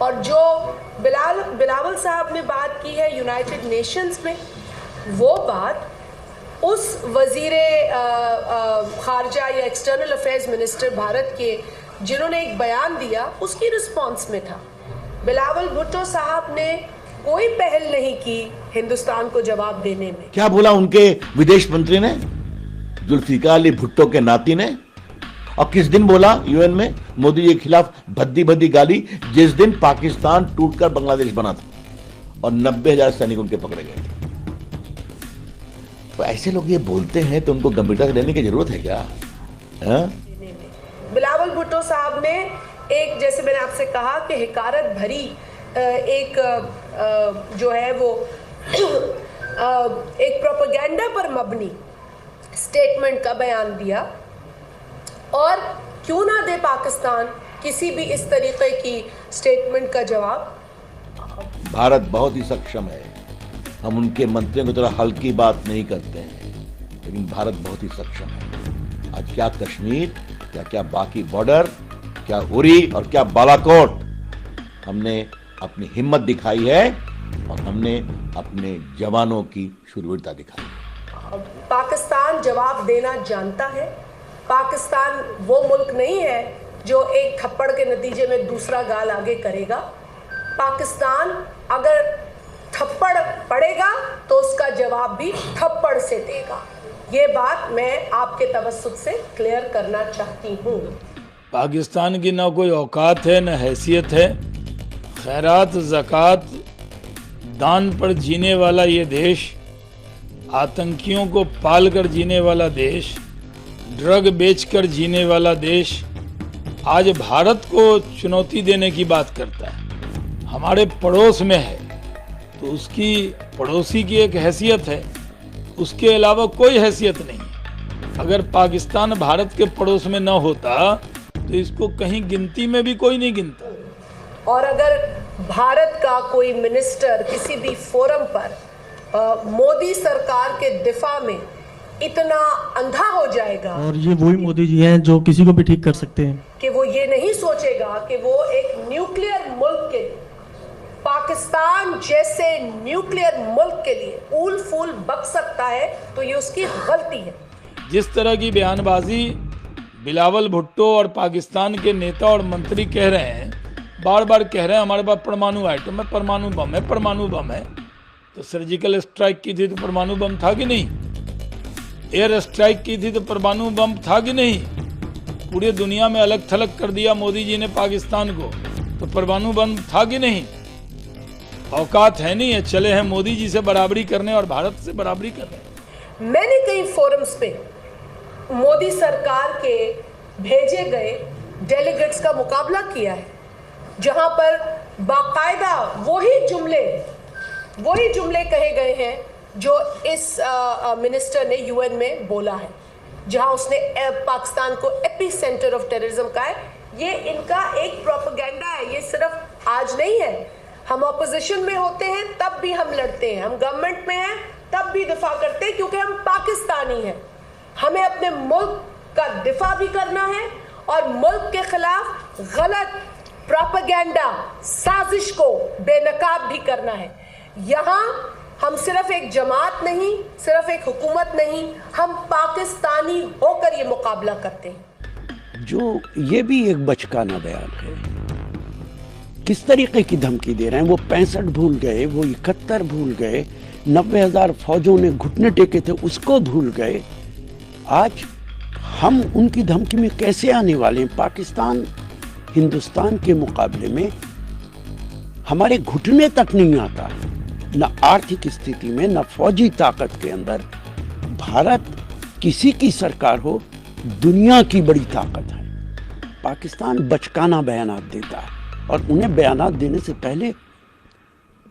और जो बिलावल साहब ने बात की है यूनाइटेड नेशंस में, वो बात उस वजीरे खारजा या एक्सटर्नल अफेयर्स मिनिस्टर भारत के जिन्होंने एक बयान दिया उसकी रिस्पॉन्स में था। बिलावल भुट्टो साहब ने कोई पहल नहीं की हिंदुस्तान को जवाब देने में। क्या बोला उनके विदेश मंत्री ने, जुल्फिकार अली भुट्टो के नाती ने? और किस दिन बोला यूएन में मोदी जी के खिलाफ भद्दी भद्दी गाली, जिस दिन पाकिस्तान टूटकर बांग्लादेश बना था और 90,000 सैनिक उनके पकड़े गए थे। तो ऐसे लोग ये बोलते हैं तो उनको गंभीरता से लेने की जरूरत है क्या? बिलावल भुट्टो साहब ने एक, जैसे मैंने आपसे कहा कि हिकारत भरी एक जो है वो एक प्रोपेगेंडा पर मबनी स्टेटमेंट का बयान दिया, और क्यों ना दे पाकिस्तान किसी भी इस तरीके की स्टेटमेंट का जवाब। भारत बहुत ही सक्षम है, हम उनके मंत्रियों की तरह हल्की बात नहीं करते हैं, लेकिन भारत बहुत ही सक्षम है। आज क्या कश्मीर, क्या बाकी बॉर्डर, क्या उरी और क्या बालाकोट, हमने अपनी हिम्मत दिखाई है और हमने अपने जवानों की शूरवीरता दिखाई है। पाकिस्तान जवाब देना जानता है। पाकिस्तान वो मुल्क नहीं है जो एक थप्पड़ के नतीजे में दूसरा गाल आगे करेगा। पाकिस्तान अगर थप्पड़ पड़ेगा तो उसका जवाब भी थप्पड़ से देगा। ये बात मैं आपके तवज्जुह से क्लियर करना चाहती हूँ। पाकिस्तान की ना कोई औकात है, ना हैसियत है। खैरात, ज़कात, दान पर जीने वाला ये देश, आतंकियों को पाल कर जीने वाला देश, ड्रग बेचकर जीने वाला देश आज भारत को चुनौती देने की बात करता है। हमारे पड़ोस में है तो उसकी पड़ोसी की एक हैसियत है, उसके अलावा कोई हैसियत नहीं है। अगर पाकिस्तान भारत के पड़ोस में न होता तो इसको कहीं गिनती में भी कोई नहीं गिनता। और अगर भारत का कोई मिनिस्टर किसी भी फोरम पर मोदी सरकार के दिफा में इतना अंधा हो जाएगा, और ये वही मोदी जी हैं जो किसी को भी ठीक कर सकते हैं, कि वो ये नहीं सोचेगा कि वो एक न्यूक्लियर मुल्क के, पाकिस्तान जैसे न्यूक्लियर मुल्क के लिए ऊल फूल बक सकता है, तो ये उसकी गलती है। जिस तरह की बयानबाजी बिलावल भुट्टो और पाकिस्तान के नेता और मंत्री कह रहे हैं, बार बार कह रहे हैं हमारे पास परमाणु आइटम है, परमाणु बम है, परमाणु बम है। तो सर्जिकल स्ट्राइक की थी तो परमाणु बम था कि नहीं? एयर स्ट्राइक की थी तो परमाणु बम था कि नहीं? पूरी दुनिया में अलग थलग कर दिया मोदी जी ने पाकिस्तान को, तो परमाणु बम था कि नहीं? औकात है नहीं है, चले हैं मोदी जी से बराबरी करने और भारत से बराबरी करने। मैंने कई फोरम्स पे मोदी सरकार के भेजे गए डेलीगेट्स का मुकाबला किया है, जहां पर बाकायदा वही जुमले कहे गए हैं जो इस मिनिस्टर ने यूएन में बोला है, जहां उसने पाकिस्तान को एपी सेंटर ऑफ टेररिज्म कहा है। ये इनका एक प्रोपेगेंडा है, ये सिर्फ आज नहीं है। हम ऑपोजिशन में होते हैं तब भी हम लड़ते हैं, हम गवर्नमेंट में हैं तब भी दिफा करते हैं, क्योंकि हम पाकिस्तानी हैं। हमें अपने मुल्क का दिफा भी करना है और मुल्क के खिलाफ गलत प्रोपेगेंडा, साजिश को बेनकाब भी करना है। यहाँ हम सिर्फ एक जमात नहीं, सिर्फ एक हुकूमत नहीं, हम पाकिस्तानी होकर ये मुकाबला करते हैं। जो ये भी एक बचकाना बयान है, किस तरीके की धमकी दे रहे हैं। वो 65 भूल गए, वो 71 भूल गए, 90,000 फौजों ने घुटने टेके थे उसको भूल गए। आज हम उनकी धमकी में कैसे आने वाले हैं? पाकिस्तान हिंदुस्तान के मुकाबले में हमारे घुटने तक नहीं आता, न आर्थिक स्थिति में, न फौजी ताकत के अंदर। भारत किसी की सरकार हो, दुनिया की बड़ी ताकत है। पाकिस्तान बचकाना बयानात देता है, और उन्हें बयानात देने से पहले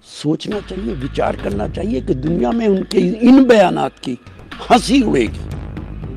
सोचना चाहिए, विचार करना चाहिए कि दुनिया में उनके इन बयानात की हंसी उड़ेगी।